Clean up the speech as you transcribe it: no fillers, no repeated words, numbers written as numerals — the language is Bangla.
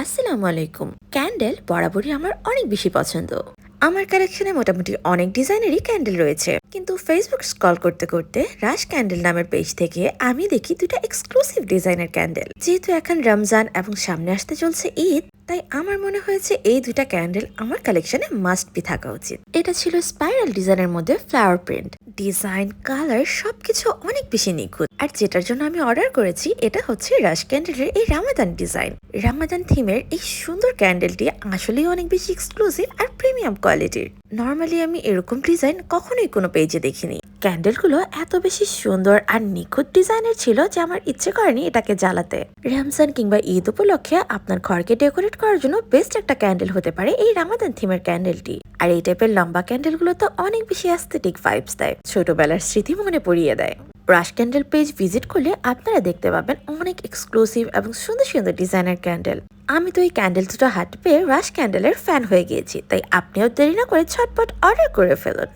আসসালামু আলাইকুম। ক্যান্ডেল বরাবরই আমার অনেক বেশি পছন্দ। আমার কালেকশনে মোটামুটি অনেক ডিজাইনেরই ক্যান্ডেল রয়েছে, কিন্তু ফেসবুক স্ক্রল করতে করতে রাশ ক্যান্ডেল নামের পেজ থেকে আমি দেখি দুটা এক্সক্লুসিভ ডিজাইনের ক্যান্ডেল। যেহেতু এখন রমজান এবং সামনে আসতে চলছে ঈদ, তাই আমার মনে হয়েছে এই দুটা ক্যান্ডেল আমার কালেকশনে মাস্ট বি থাকা উচিত। এটা ছিল স্পাইরাল ডিজাইনের মধ্যে ফ্লাওয়ার প্রিন্ট, ডিজাইন, কালার সবকিছু অনেক বেশি নিখুঁত। আর যেটার জন্য আমি অর্ডার করেছি এটা হচ্ছে রাশ ক্যান্ডেলের এই রামাদান ডিজাইন। রামাদান থিমের এই সুন্দর ক্যান্ডেলটি আসলেই অনেক বেশি এক্সক্লুসিভ আর প্রিমিয়াম কোয়ালিটির। নর্মালি আমি এরকম ডিজাইন কখনোই কোনো পেজে দেখিনি। ক্যান্ডেলগুলো এত বেশি সুন্দর আর নিখুঁত ডিজাইনের ছিল যে আমার ইচ্ছে করেনি এটাকে জ্বালাতে। রমজান কিংবা ঈদ উপলক্ষে আপনার ঘরকে ডেকোরেট করার জন্য বেস্ট একটা ক্যান্ডেল হতে পারে এই রামাদান থিমের ক্যান্ডেলটি। আর এই টাইপের লম্বা ক্যান্ডেলগুলো তো অনেক বেশি অ্যাস্থেটিক ভাইবস দেয়, ছোটবেলার স্মৃতি মনে পড়িয়ে দেয়। রাশ ক্যান্ডেল পেজ ভিজিট করলে আপনারা দেখতে পাবেন অনেক এক্সক্লুসিভ এবং সুন্দর সুন্দর ডিজাইনের ক্যান্ডেল। আমি তো এই ক্যান্ডেল দুটো হাতে পেয়ে রাশ ক্যান্ডেলের ফ্যান হয়ে গিয়েছি, তাই আপনিও দেরি না করে ঝটপট অর্ডার করে ফেলুন।